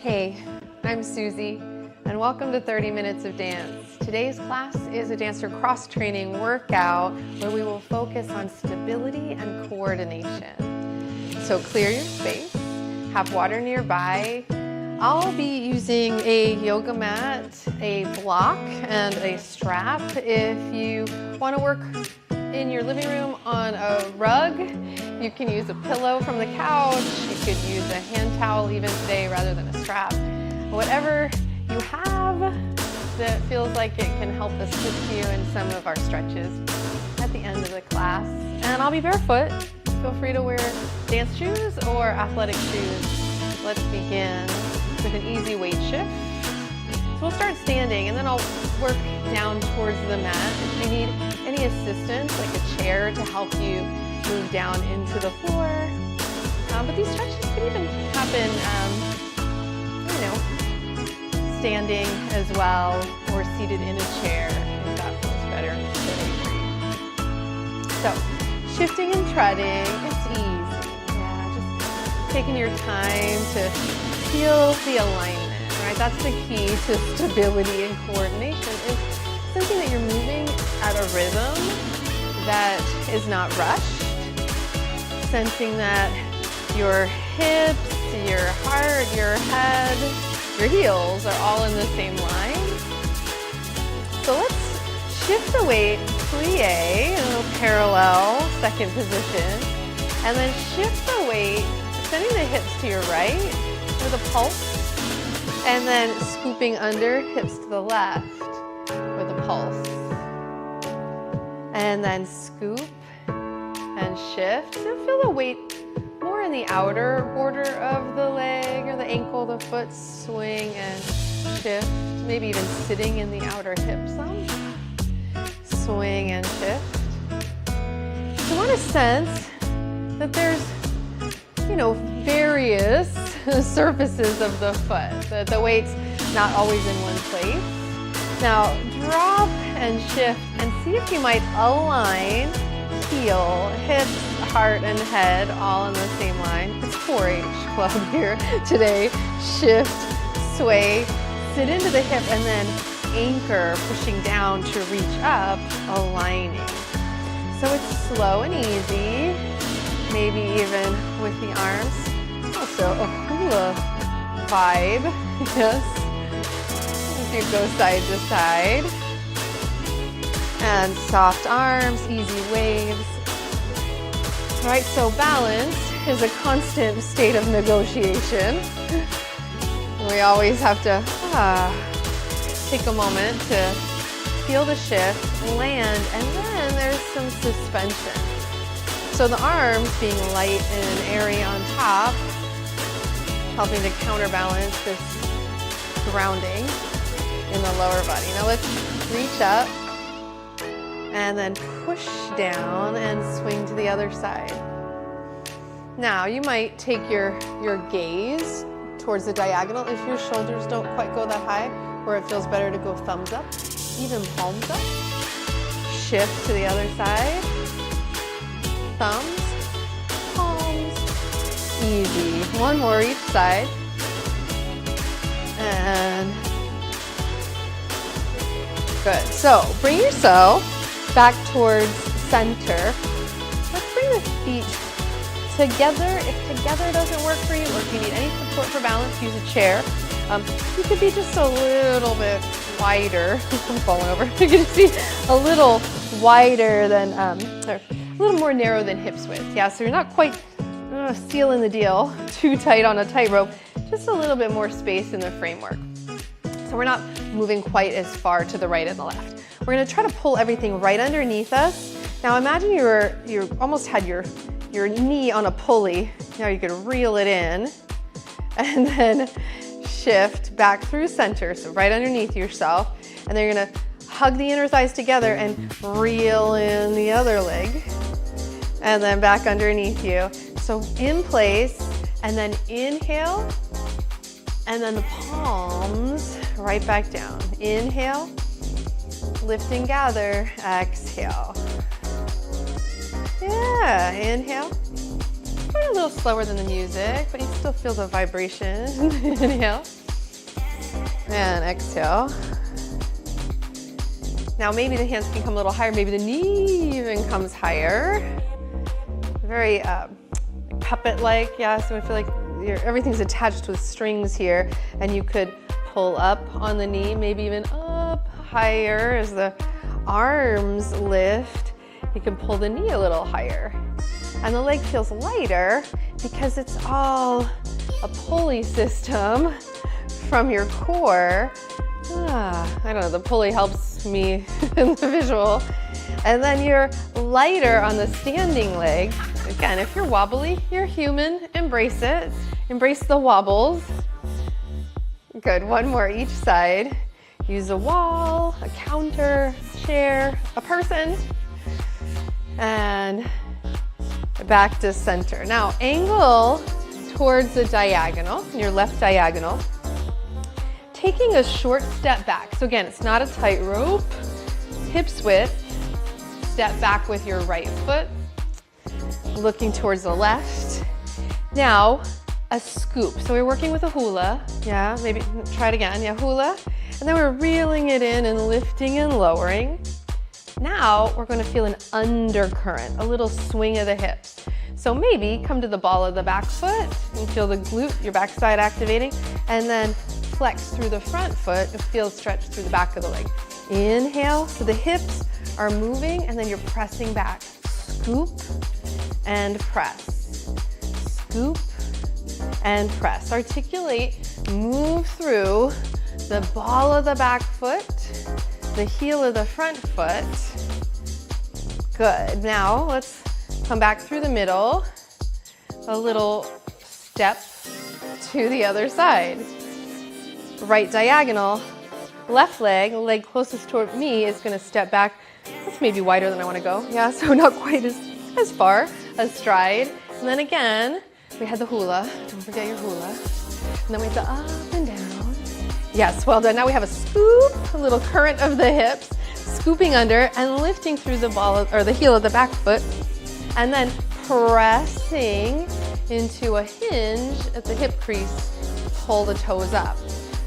Hey, I'm Suzy, and welcome to 30 Minutes of Dance. Today's class is a dancer cross-training workout where we will focus on stability and coordination. So clear your space, have water nearby. I'll be using a yoga mat, a block, and a strap. If you want to work in your living room on a rug, you can use a pillow from the couch. You could use a hand towel even today rather than a strap. Whatever you have that feels like it can help assist you in some of our stretches at the end of the class. And I'll be barefoot. Feel free to wear dance shoes or athletic shoes. Let's begin with an easy weight shift. So we'll start standing and then I'll work down towards the mat. If you need any assistance, like a chair to help you move down into the floor. But these stretches can even happen, standing as well, or seated in a chair if that feels better for you. So, shifting and treading, it's easy. Yeah, just taking your time to feel the alignment, right? That's the key to stability and coordination, is sensing that you're moving at a rhythm that is not rushed, sensing that your hips, your heart, your head, your heels are all in the same line. So let's shift the weight, plie, a little parallel, second position, and then shift the weight, sending the hips to your right with a pulse, and then scooping under, hips to the left with a pulse. And then scoop and shift. So feel the weight more in the outer border of the leg or the ankle, the foot, swing and shift. Maybe even sitting in the outer hip some. Swing and shift. So you want to sense that there's, various surfaces of the foot. The weight's not always in one place. Now drop and shift and see if you might align heel, hips, heart, and head all in the same line. It's 4-H club here today. Shift, sway, sit into the hip, and then anchor, pushing down to reach up, aligning. So it's slow and easy, maybe even with the arms. Also a hula vibe, yes. As you go side to side. And soft arms, easy waves. All right, so balance is a constant state of negotiation. We always have to take a moment to feel the shift, land, and then there's some suspension. So the arms being light and airy on top, helping to counterbalance this grounding in the lower body. Now let's reach up and then push down and swing to the other side. Now you might take your gaze towards the diagonal if your shoulders don't quite go that high, or it feels better to go thumbs up, even palms up. Shift to the other side. Thumbs, palms, easy. One more each side. And good. So bring yourself back towards center. Let's bring the feet together. If together doesn't work for you, or if you need any support for balance, use a chair. You could be just a little bit wider. I'm falling over. You could just be a little wider than, or a little more narrow than hips width. Yeah, so you're not quite sealing the deal too tight on a tightrope. Just a little bit more space in the framework. So we're not moving quite as far to the right and the left. We're going to try to pull everything right underneath us. Now imagine you almost had your knee on a pulley. Now you could reel it in and then shift back through center, so right underneath yourself. And then you're going to hug the inner thighs together and reel in the other leg. And then back underneath you. So in place, and then inhale, and then the palms right back down. Inhale, lift and gather, exhale. Yeah, inhale. Probably a little slower than the music, but you still feel the vibration. Inhale. And exhale. Now maybe the hands can come a little higher, maybe the knee even comes higher. Very puppet-like, yeah, so I feel like everything's attached with strings here, and you could pull up on the knee, maybe even up higher as the arms lift. You can pull the knee a little higher. And the leg feels lighter because it's all a pulley system from your core. I don't know, the pulley helps me in the visual. And then you're lighter on the standing leg. Again, if you're wobbly, you're human. Embrace it. Embrace the wobbles. Good, one more each side. Use a wall, a counter, chair, a person. And back to center. Now angle towards the diagonal, your left diagonal. Taking a short step back. So again, it's not a tightrope. Hips width. Step back with your right foot. Looking towards the left. Now, a scoop. So we're working with a hula. Yeah, maybe try it again. Yeah, hula. And then we're reeling it in and lifting and lowering. Now we're going to feel an undercurrent, a little swing of the hips. So maybe come to the ball of the back foot and feel the glute, your backside activating, and then flex through the front foot and feel stretch through the back of the leg. Inhale, so the hips are moving and then you're pressing back. Scoop and press. Scoop and press. Articulate, move through the ball of the back foot, the heel of the front foot. Good. Now let's come back through the middle. A little step to the other side. Right diagonal. Left leg, the leg closest toward me is going to step back. That's maybe wider than I want to go. Yeah, so not quite as far, a stride. And then again, we had the hula. Don't forget your hula. And then we have the up and down. Yes, well done. Now we have a scoop, a little current of the hips, scooping under and lifting through the ball of, or the heel of the back foot, and then pressing into a hinge at the hip crease. Pull the toes up.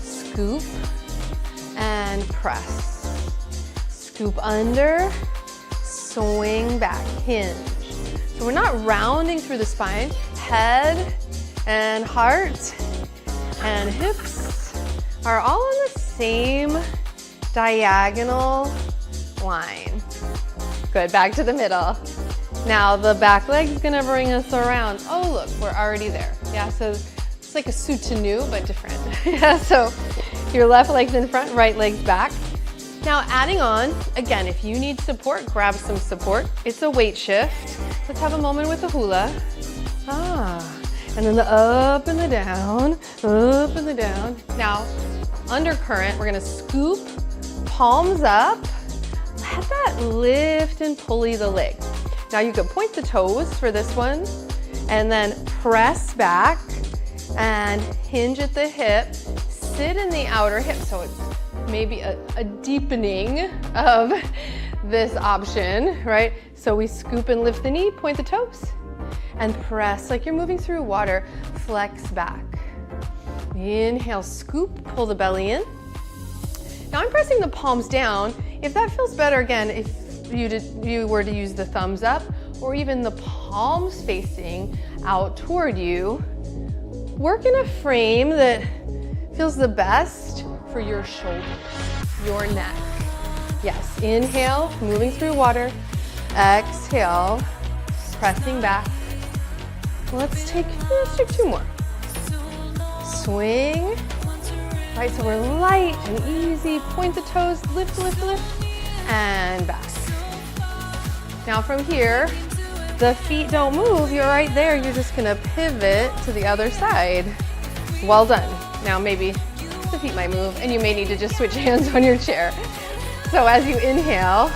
Scoop and press. Scoop under, swing back, hinge. So we're not rounding through the spine. Head and heart and hips are all on the same diagonal line. Good, back to the middle. Now the back leg's gonna bring us around. Oh look, we're already there. Yeah, so it's like a soutenu, but different. Yeah, so your left leg's in front, right leg's back. Now adding on, again, if you need support, grab some support. It's a weight shift. Let's have a moment with the hula. And then the up and the down, up and the down. Now, undercurrent, we're gonna scoop, palms up. Let that lift and pulley the leg. Now you could point the toes for this one, and then press back and hinge at the hip, sit in the outer hip. So it's maybe a deepening of this option, right? So we scoop and lift the knee, point the toes, and press like you're moving through water, flex back. Inhale, scoop, pull the belly in. Now I'm pressing the palms down. If that feels better, again, if you were to use the thumbs up or even the palms facing out toward you, work in a frame that feels the best for your shoulders, your neck. Yes, inhale, moving through water. Exhale, pressing back. Let's take two more. Swing. Right, so we're light and easy. Point the toes, lift, lift, lift, and back. Now from here, the feet don't move. You're right there. You're just gonna pivot to the other side. Well done. Now maybe the feet might move and you may need to just switch hands on your chair. So as you inhale,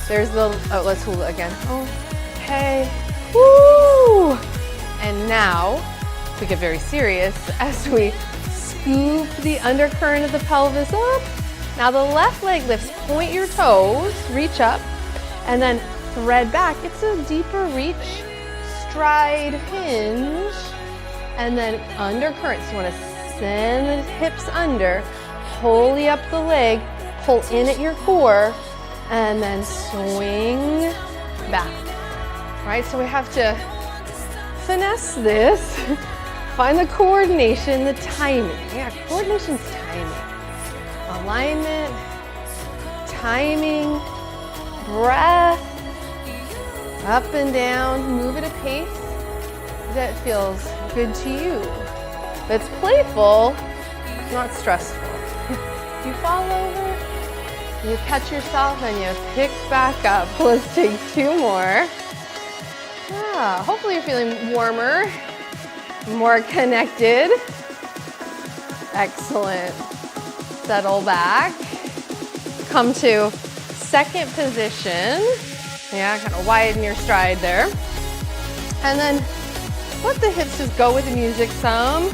there's the, let's hula again. Okay, woo! And now, we get very serious as we scoop the undercurrent of the pelvis up. Now the left leg lifts, point your toes, reach up, and then thread back. It's a deeper reach, stride, hinge, and then undercurrent. So you want to send the hips under, pulley up the leg, pull in at your core, and then swing back. All right, so we have to finesse this. Find the coordination, the timing. Yeah, coordination's timing. Alignment, timing, breath, up and down. Move at a pace that feels good to you. That's playful, not stressful. You fall over, you catch yourself, and you pick back up. Let's take 2 more. Yeah, hopefully you're feeling warmer, more connected. Excellent. Settle back. Come to second position. Yeah, kind of widen your stride there. And then let the hips just go with the music some.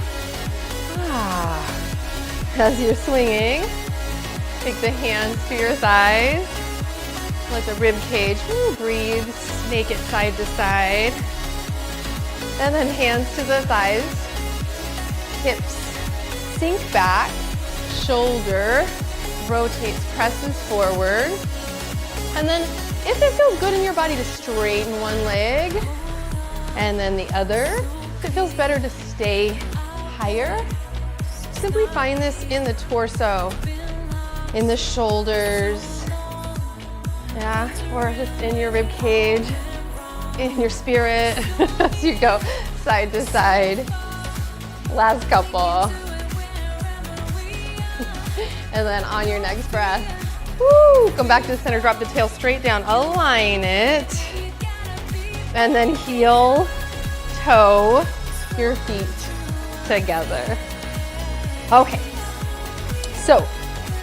As you're swinging, take the hands to your thighs. Let the rib cage breathe, snake it side to side. And then hands to the thighs. Hips sink back, shoulder rotates, presses forward. And then if it feels good in your body to straighten one leg and then the other, if it feels better to stay higher, simply find this in the torso, in the shoulders, yeah, or just in your rib cage, in your spirit, as you go side to side. Last couple. And then on your next breath, come back to the center, drop the tail straight down, align it, and then heel, toe, your feet together. Okay, so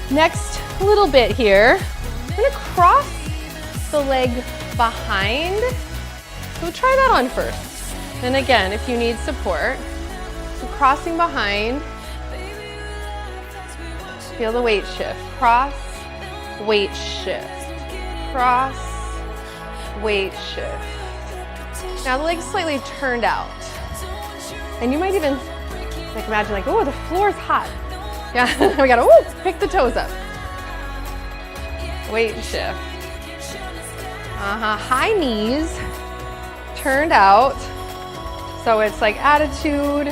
next little bit here, I'm gonna cross the leg behind. So try that on first. And again, if you need support, so crossing behind, feel the weight shift. Cross, weight shift. Cross, weight shift. Now the leg's slightly turned out. And you might even imagine oh, the floor's hot. Yeah, we gotta pick the toes up. Weight shift. High knees, turned out. So it's like attitude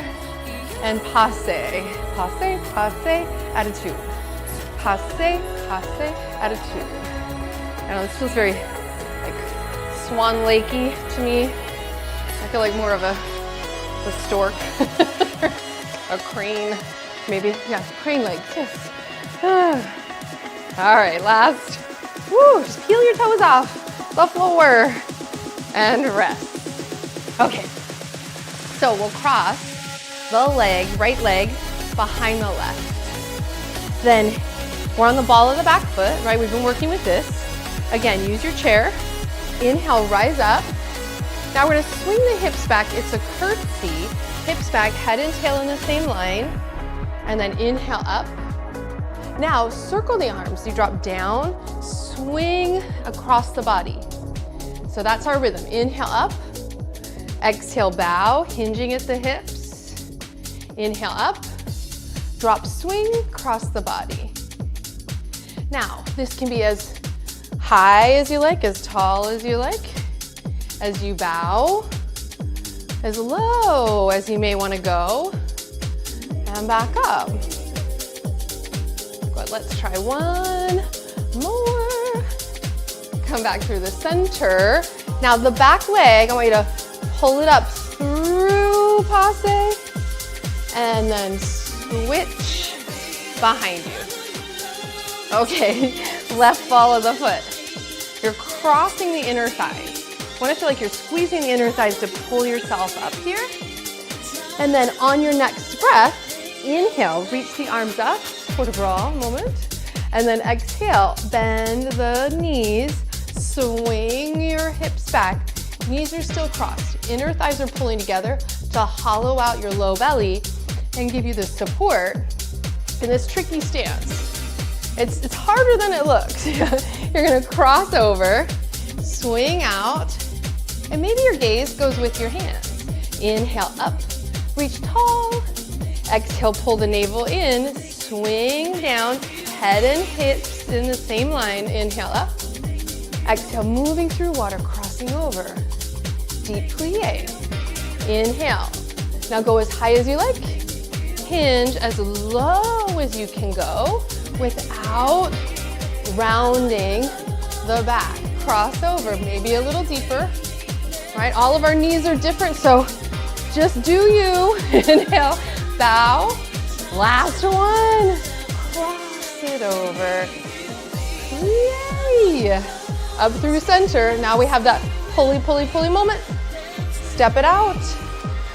and passe. Passe, passe, attitude. Passe, passe, attitude. I know, this feels very Swan Lakey to me. I feel like more of a stork. A crane, maybe. Yeah, crane legs, yes. All right, last. Just peel your toes off the floor and rest. Okay, so we'll cross the leg, right leg, behind the left. Then we're on the ball of the back foot, right? We've been working with this. Again, use your chair. Inhale, rise up. Now we're gonna swing the hips back. It's a curtsy. Hips back, head and tail in the same line. And then inhale up. Now circle the arms. You drop down, swing across the body. So that's our rhythm. Inhale up. Exhale, bow, hinging at the hips. Inhale up. Drop, swing across the body. Now, this can be as high as you like, as tall as you like, as you bow, as low as you may want to go, and back up. Good, let's try one more. Come back through the center. Now the back leg, I want you to pull it up through passe, and then switch behind you. Okay, left ball of the foot. You're crossing the inner thighs. I want to feel like you're squeezing the inner thighs to pull yourself up here. And then on your next breath, inhale, reach the arms up, port de bras moment. And then exhale, bend the knees, swing your hips back. Knees are still crossed. Inner thighs are pulling together to hollow out your low belly and give you the support in this tricky stance. It's harder than it looks. You're gonna cross over, swing out, and maybe your gaze goes with your hands. Inhale up, reach tall. Exhale, pull the navel in, swing down, head and hips in the same line. Inhale up. Exhale, moving through water, crossing over. Deep plie. Inhale. Now go as high as you like. Hinge as low as you can go without rounding the back. Cross over, maybe a little deeper. Right? All of our knees are different, so just do you. Inhale, bow. Last one. Cross it over. Yay! Up through center. Now we have that pulley, pulley, pulley moment. Step it out.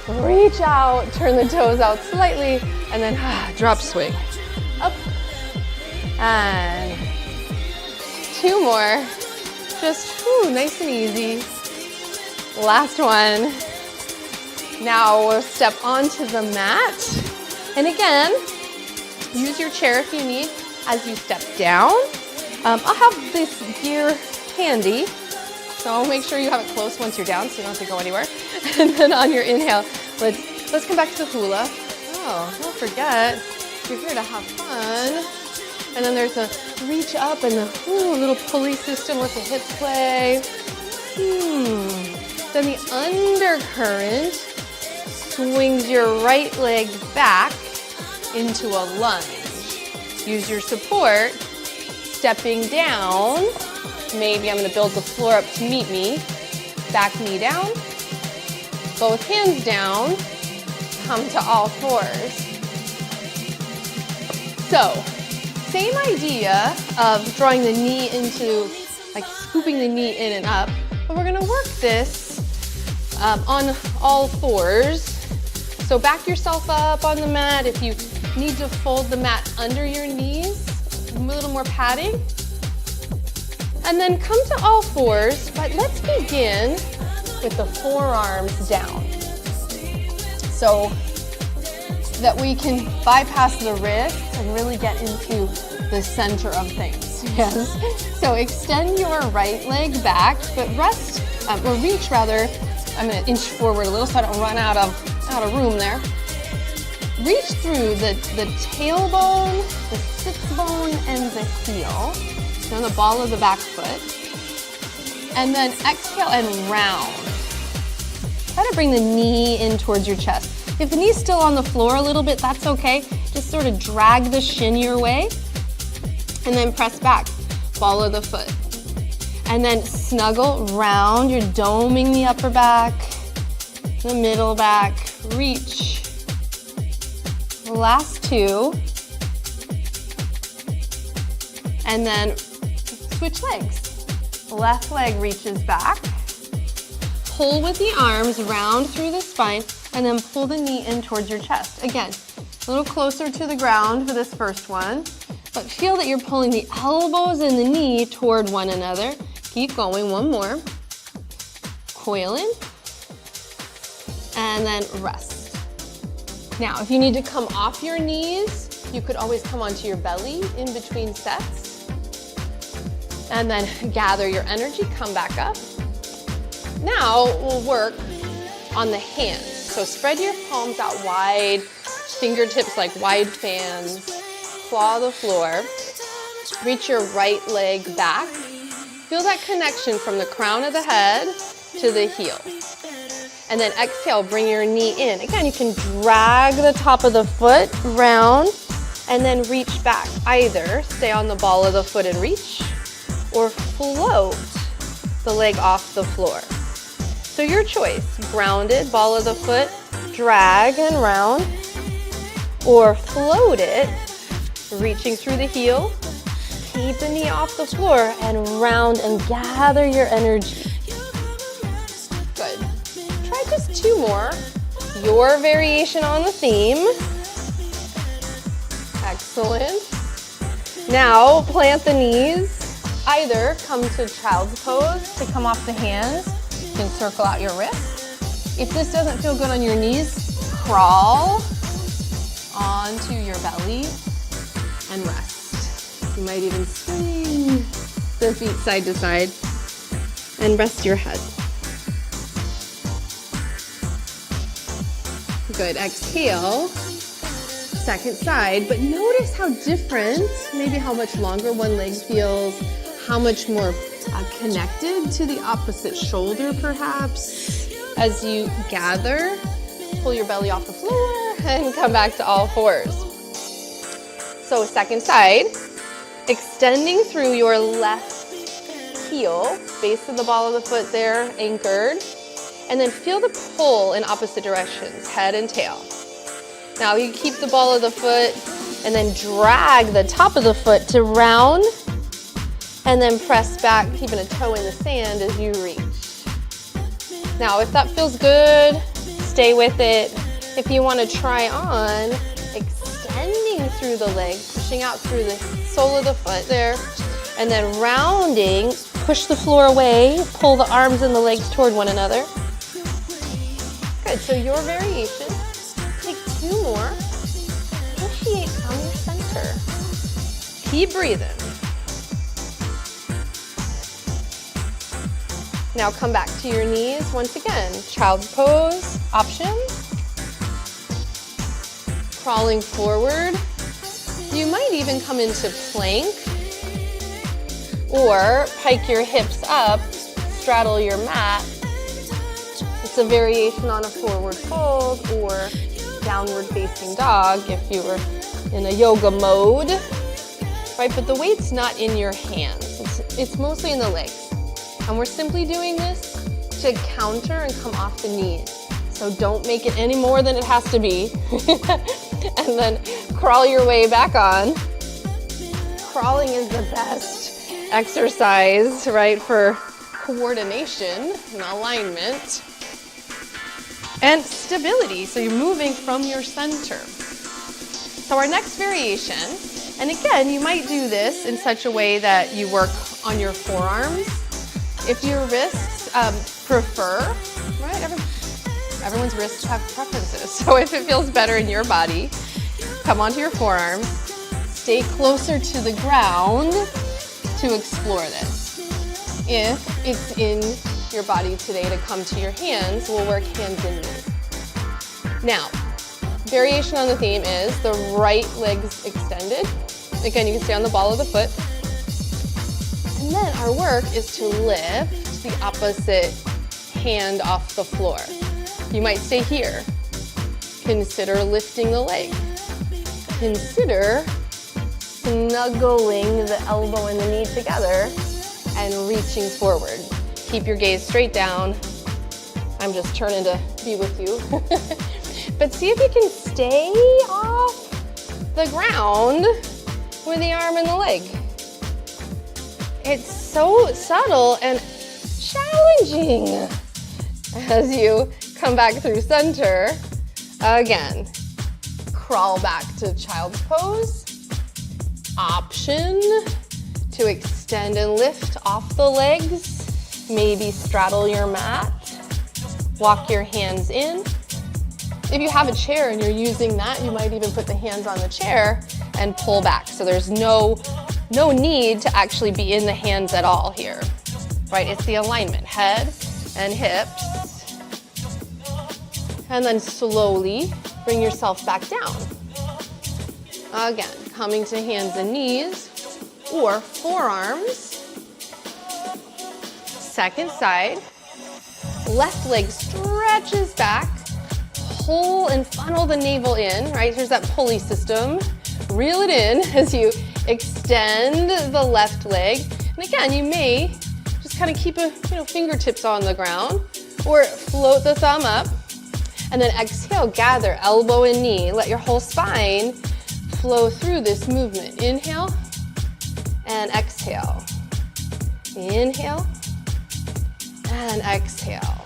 Reach out. Turn the toes out slightly. And then drop swing. Up. And 2 more. Just nice and easy. Last one. Now we'll step onto the mat. And again, use your chair if you need as you step down. I'll have this gear handy, so make sure you have it close once you're down so you don't have to go anywhere. And then on your inhale, let's come back to the hula. Oh, don't forget, you're here to have fun. And then there's a reach up and the little pulley system with the hips play. Then the undercurrent swings your right leg back into a lunge. Use your support, stepping down. Maybe I'm going to build the floor up to meet me. Back knee down, both hands down, come to all fours. So, same idea of drawing the knee into, like scooping the knee in and up, but we're going to work this on all fours. So back yourself up on the mat. If you need to fold the mat under your knees, a little more padding. And then come to all fours, but let's begin with the forearms down. So that we can bypass the wrists and really get into the center of things, yes? So extend your right leg back, but reach rather. I'm gonna inch forward a little so I don't run out of room there. Reach through the tailbone, the sits bone, and the heel. So on the ball of the back foot. And then exhale and round. Try to bring the knee in towards your chest. If the knee's still on the floor a little bit, that's okay. Just sort of drag the shin your way. And then press back, ball of the foot. And then snuggle, round. You're doming the upper back, the middle back, reach. The last 2. And then switch legs. Left leg reaches back. Pull with the arms, round through the spine, and then pull the knee in towards your chest. Again, a little closer to the ground for this first one, but feel that you're pulling the elbows and the knee toward one another. Keep going, 1 more. Coil in, and then rest. Now, if you need to come off your knees, you could always come onto your belly in between sets. And then gather your energy, come back up. Now we'll work on the hands. So spread your palms out wide, fingertips like wide fans, claw the floor. Reach your right leg back. Feel that connection from the crown of the head to the heel. And then exhale, bring your knee in. Again, you can drag the top of the foot round and then reach back. Either stay on the ball of the foot and reach, or float the leg off the floor. So your choice, grounded, ball of the foot, drag and round, or float it, reaching through the heel, keep the knee off the floor, and round and gather your energy. Good. Try just 2 more. Your variation on the theme. Excellent. Now plant the knees. Either come to child's pose to come off the hands. You can circle out your wrists. If this doesn't feel good on your knees, crawl onto your belly and rest. You might even swing the feet side to side and rest your head. Good. Exhale. second side, but notice how different, maybe how much longer one leg feels, how much more connected to the opposite shoulder perhaps. As you gather, pull your belly off the floor and come back to all fours. So second side, extending through your left heel, base of the ball of the foot there, anchored, and then feel the pull in opposite directions, head and tail. Now you keep the ball of the foot and then drag the top of the foot to round and then press back, keeping a toe in the sand as you reach. Now if that feels good, stay with it. If you want to try on extending through the leg, pushing out through the sole of the foot there, and then rounding, push the floor away, pull the arms and the legs toward one another. Good, so your variation, take 2 more, initiate from your center. Keep breathing. Now come back to your knees once again. Child's pose, option. Crawling forward. You might even come into plank or pike your hips up, straddle your mat. It's a variation on a forward fold or downward facing dog if you were in a yoga mode, right? But the weight's not in your hands. It's mostly in the legs. And we're simply doing this to counter and come off the knees. So don't make it any more than it has to be. And then crawl your way back on. Crawling is the best exercise, right, for coordination and alignment and stability. So you're moving from your center. So our next variation, and again, you might do this in such a way that you work on your forearms. If your wrists prefer, right, everyone's wrists have preferences. So if it feels better in your body, come onto your forearms, stay closer to the ground to explore this. If it's in your body today to come to your hands, we'll work hands and knees. Now, variation on the theme is the right leg's extended. Again, you can stay on the ball of the foot. And then our work is to lift the opposite hand off the floor. You might stay here. Consider lifting the leg. Consider snuggling the elbow and the knee together and reaching forward. Keep your gaze straight down. I'm just turning to be with you. But see if you can stay off the ground with the arm and the leg. It's so subtle and challenging as you come back through center. Again, crawl back to child's pose. Option to extend and lift off the legs. Maybe straddle your mat. Walk your hands in. If you have a chair and you're using that, you might even put the hands on the chair and pull back. So there's no need to actually be in the hands at all here, right? It's the alignment, head and hips. And then slowly bring yourself back down. Again, coming to hands and knees or forearms. Second side, left leg stretches back, pull and funnel the navel in, right? Here's that pulley system. Reel it in as you extend the left leg. And again, you may just kind of keep fingertips on the ground or float the thumb up. And then exhale, gather elbow and knee. Let your whole spine flow through this movement. Inhale and exhale. Inhale and exhale.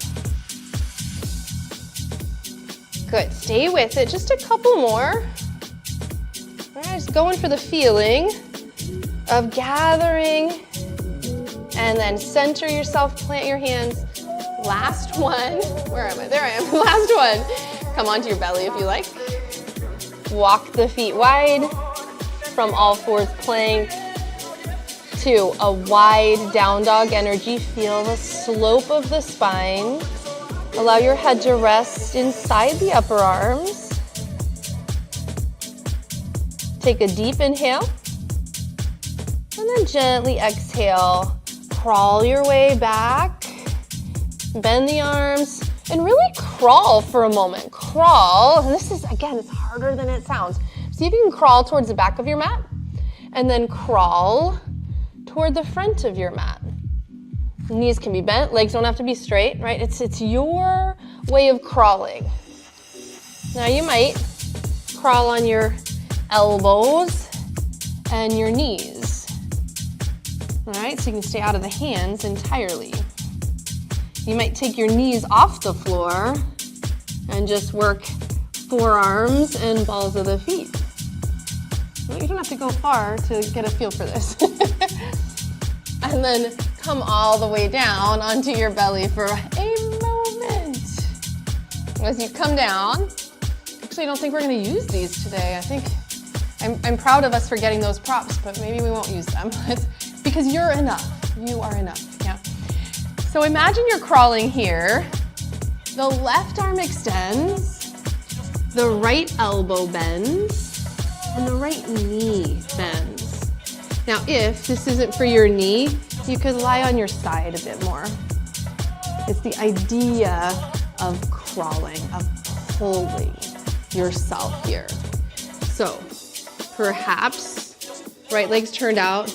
Good, stay with it. Just a couple more. All right, just going for the feeling of gathering and then center yourself, plant your hands. Last one. Where am I? There I am. Last one. Come onto your belly if you like. Walk the feet wide from all fours plank to a wide down dog energy. Feel the slope of the spine. Allow your head to rest inside the upper arms. Take a deep inhale, and then gently exhale. Crawl your way back, bend the arms, and really crawl for a moment. Crawl, and this is, again, it's harder than it sounds. See if you can crawl towards the back of your mat, and then crawl toward the front of your mat. Knees can be bent, legs don't have to be straight, right? It's your way of crawling. Now you might crawl on your elbows and your knees. All right, so you can stay out of the hands entirely. You might take your knees off the floor and just work forearms and balls of the feet. Well, you don't have to go far to get a feel for this. And then come all the way down onto your belly for a moment. As you come down, actually I don't think we're gonna use these today. I think I'm proud of us for getting those props, but maybe we won't use them. Because you're enough, you are enough, yeah. So imagine you're crawling here. The left arm extends, the right elbow bends, and the right knee bends. Now, if this isn't for your knee, you could lie on your side a bit more. It's the idea of crawling, of pulling yourself here. So, perhaps right leg's turned out,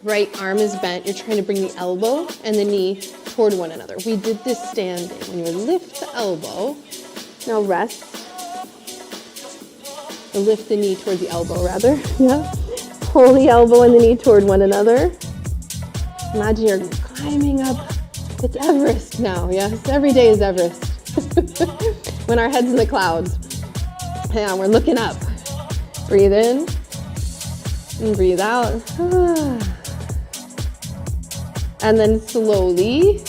right arm is bent. You're trying to bring the elbow and the knee toward one another. We did this standing. When you lift the elbow, now rest. Or lift the knee toward the elbow, rather. Yeah. Pull the elbow and the knee toward one another. Imagine you're climbing up. It's Everest now, yes? Every day is Everest. When our head's in the clouds. Yeah, we're looking up. Breathe in and breathe out. And then slowly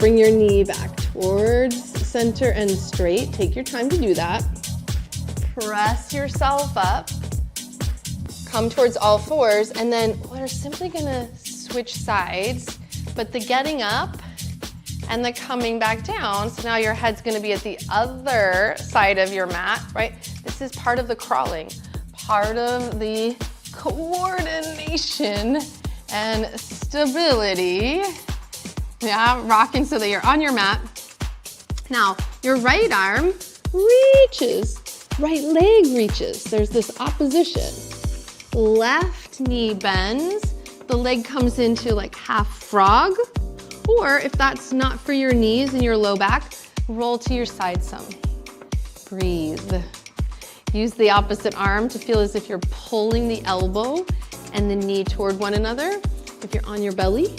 bring your knee back towards center and straight. Take your time to do that. Press yourself up. Come towards all fours, and then we're simply gonna switch sides, but the getting up and the coming back down. So now your head's gonna be at the other side of your mat, right? This is part of the crawling, part of the coordination and stability. Yeah, rocking so that you're on your mat. Now, your right arm reaches, right leg reaches. There's this opposition. Left knee bends, the leg comes into like half frog, or if that's not for your knees and your low back, roll to your side some. Breathe. Use the opposite arm to feel as if you're pulling the elbow and the knee toward one another. If you're on your belly,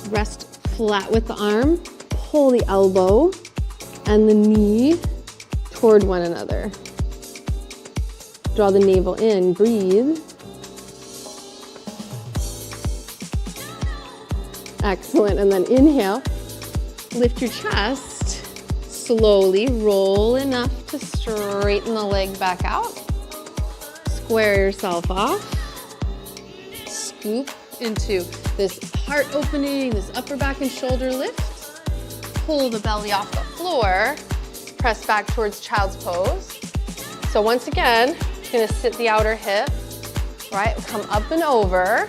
rest flat with the arm, pull the elbow and the knee toward one another. Draw the navel in, breathe. Excellent, and then inhale. Lift your chest, slowly roll enough to straighten the leg back out. Square yourself off. Scoop into this heart opening, this upper back and shoulder lift. Pull the belly off the floor. Press back towards child's pose. So once again, you're gonna sit the outer hip, right? Come up and over.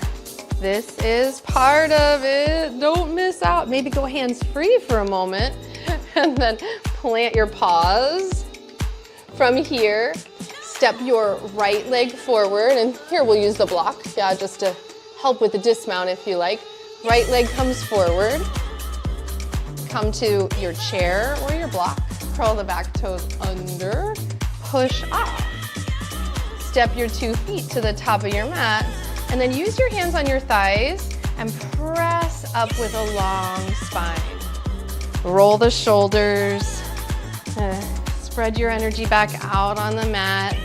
This is part of it. Don't miss out. Maybe go hands free for a moment and then plant your paws. From here, step your right leg forward, and here we'll use the block, yeah, just to help with the dismount if you like. Right leg comes forward. Come to your chair or your block. Curl the back toes under. Push off. Step your 2 feet to the top of your mat, and then use your hands on your thighs and press up with a long spine. Roll the shoulders. Spread your energy back out on the mat.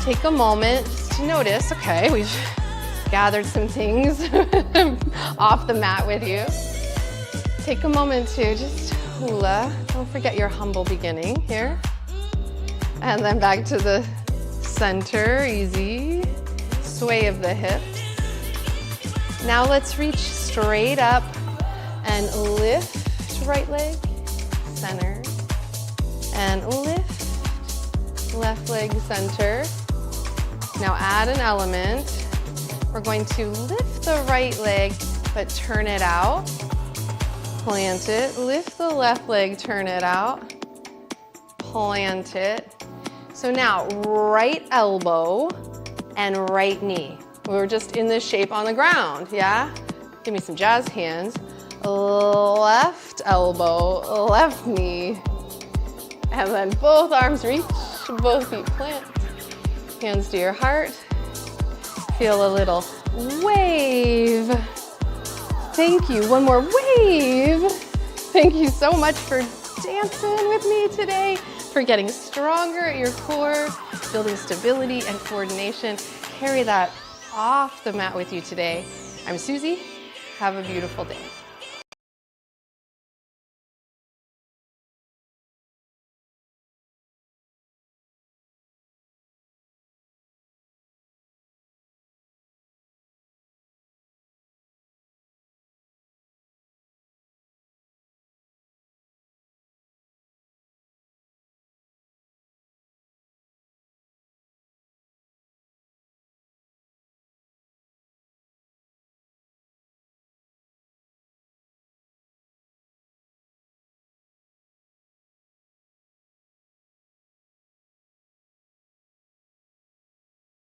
Take a moment just to notice, okay, we've gathered some things off the mat with you. Take a moment to just hula. Don't forget your humble beginning here. And then back to the center, easy. Sway of the hips. Now let's reach straight up and lift right leg, center, and lift left leg, center. Now add an element. We're going to lift the right leg, but turn it out. Plant it, lift the left leg, turn it out. Plant it. So now right elbow and right knee. We're just in this shape on the ground, yeah? Give me some jazz hands. Left elbow, left knee. And then both arms reach, both feet plant. Hands to your heart. Feel a little wave. Thank you. One more wave. Thank you so much for dancing with me today, for getting stronger at your core, building stability and coordination. Carry that off the mat with you today. I'm Suzy. Have a beautiful day.